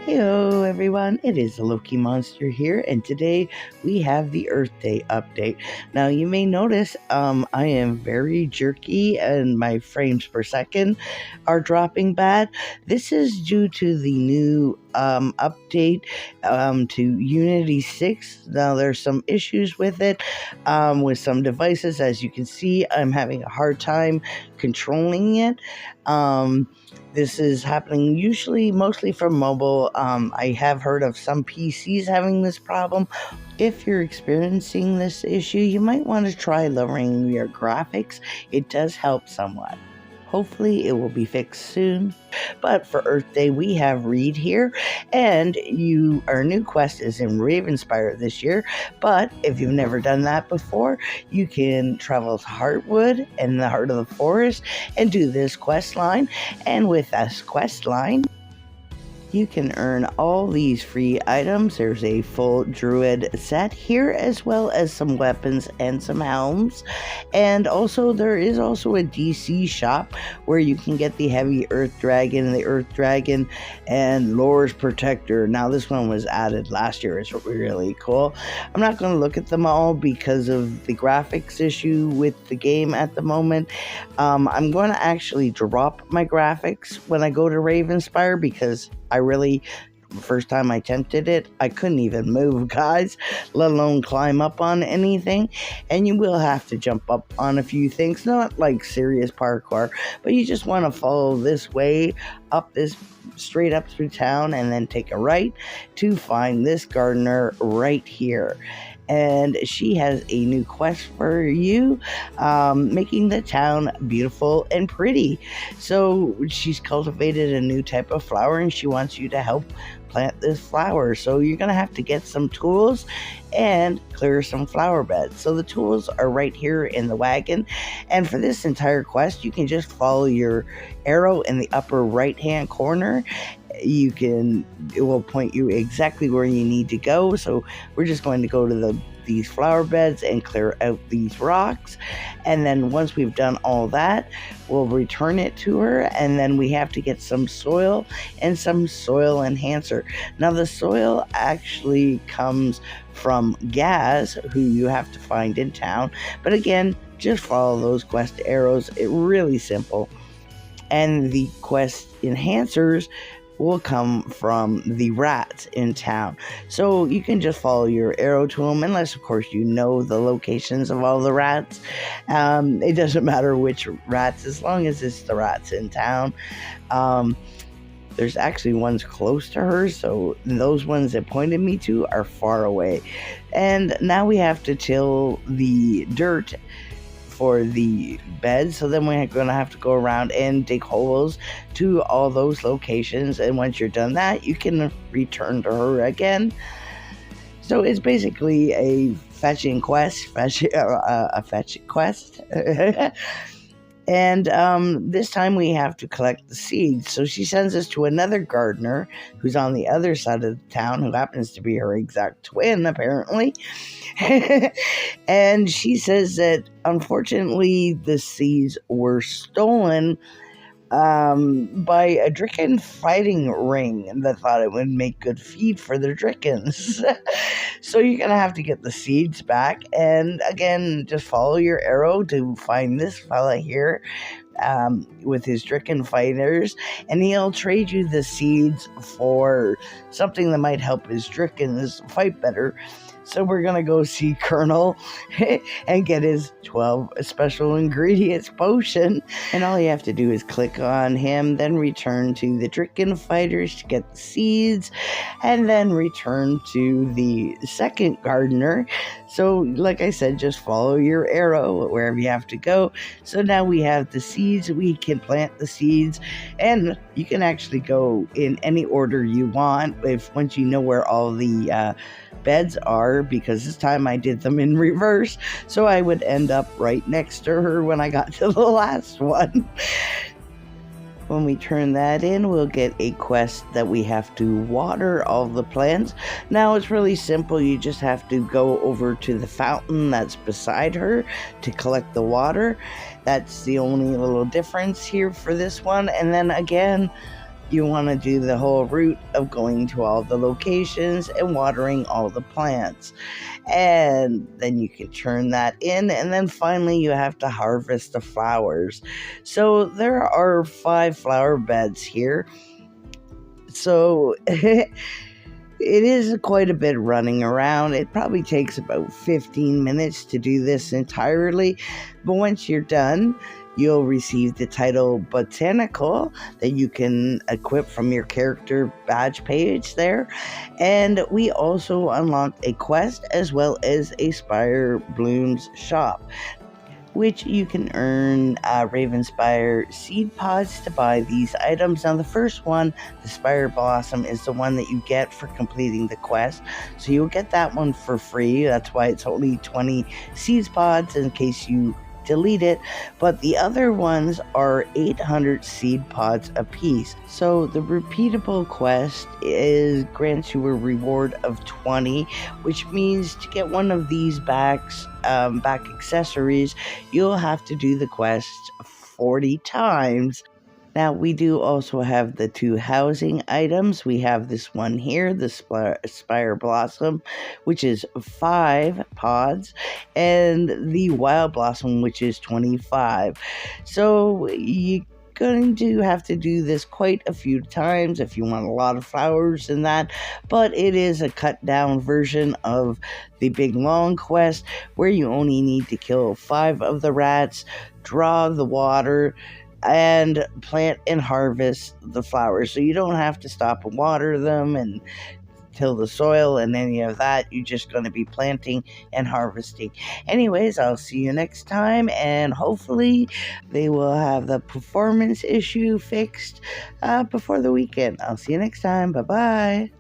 Hello everyone, it is the Loki Monster here, and today we have the Earth Day update. Now you may notice I am very jerky and my frames per second are dropping bad. This is due to the new update to Unity 6. Now there's some issues with it with some devices. As you can see, I'm having a hard time controlling it. This is happening usually mostly from mobile. I have heard of some PCs having this problem. If you're experiencing this issue, you might want to try lowering your graphics. It does help somewhat. Hopefully it will be fixed soon. But for Earth Day, we have Reed here, and our new quest is in Ravenspire this year. But if you've never done that before, you can travel to Heartwood in the heart of the forest and do this quest line. And with this quest line, you can earn all these free items. There's a full druid set here, as well as some weapons and some helms. And also there is also a DC shop where you can get the heavy earth dragon, the earth dragon, and Lore's protector. Now this one was added last year. It's really cool. I'm not going to look at them all because of the graphics issue with the game at the moment. I'm going to actually drop my graphics when I go to Ravenspire, because first time I attempted it, I couldn't even move, guys, let alone climb up on anything. And you will have to jump up on a few things, not like serious parkour, but you just want to follow this way up, this straight up through town, and then take a right to find this gardener right here. And she has a new quest for you, making the town beautiful and pretty. So she's cultivated a new type of flower, and she wants you to help plant this flower. So you're going to have to get some tools and clear some flower beds. So the tools are right here in the wagon. And for this entire quest, you can just follow your arrow in the upper right hand corner. It will point you exactly where you need to go. So we're just going to go to these flower beds and clear out these rocks. And then once we've done all that, we'll return it to her. And then we have to get some soil and some soil enhancer. Now the soil actually comes from Gaz, who you have to find in town. But again, just follow those quest arrows. It's really simple. And the quest enhancers will come from the rats in town. So you can just follow your arrow to them, unless of course you know the locations of all the rats. It doesn't matter which rats, as long as it's the rats in town. There's actually ones close to her, so those ones that pointed me to are far away. And now we have to till the dirt for the bed, so then we're going to have to go around and dig holes to all those locations, and once you're done that, you can return to her again. So it's basically a fetching quest. And this time we have to collect the seeds. So she sends us to another gardener who's on the other side of the town, who happens to be her exact twin, apparently. And she says that unfortunately the seeds were stolen by a Dricken fighting ring that thought it would make good feed for the Drickens. So you're going to have to get the seeds back. And again, just follow your arrow to find this fella here with his Dricken fighters. And he'll trade you the seeds for something that might help his Drickens fight better. So we're going to go see Colonel and get his 12 special ingredients potion. And all you have to do is click on him, then return to the Dricken fighters to get the seeds, and then return to the second gardener. So like I said, just follow your arrow wherever you have to go. So now we have the seeds. We can plant the seeds, and you can actually go in any order you want once you know where all the beds are, because this time I did them in reverse, so I would end up right next to her when I got to the last one. When we turn that in, we'll get a quest that we have to water all the plants. Now it's really simple. You just have to go over to the fountain that's beside her to collect the water. That's the only little difference here for this one. And then again, you want to do the whole route of going to all the locations and watering all the plants. And then you can turn that in, and then finally you have to harvest the flowers. So there are 5 flower beds here. So it is quite a bit running around. It probably takes about 15 minutes to do this entirely, but once you're done, you'll receive the title Botanical that you can equip from your character badge page there. And we also unlocked a quest as well as a Spire Blooms shop, which you can earn Ravenspire seed pods to buy these items. Now, the first one, the Spire Blossom, is the one that you get for completing the quest. So you'll get that one for free. That's why it's only 20 seeds pods in case you delete it, but the other ones are 800 seed pods apiece. So the repeatable quest grants you a reward of 20, which means to get one of these back accessories, you'll have to do the quest 40 times. Now, we do also have the 2 housing items. We have this one here, the Spire Blossom, which is 5 pods, and the Wild Blossom, which is 25. So you're going to have to do this quite a few times if you want a lot of flowers in that, but it is a cut down version of the big long quest where you only need to kill 5 of the rats, draw the water, and plant and harvest the flowers. So you don't have to stop and water them and till the soil and any of that. You're just going to be planting and harvesting. Anyways, I'll see you next time, and hopefully they will have the performance issue fixed before the weekend. I'll see you next time. Bye-bye.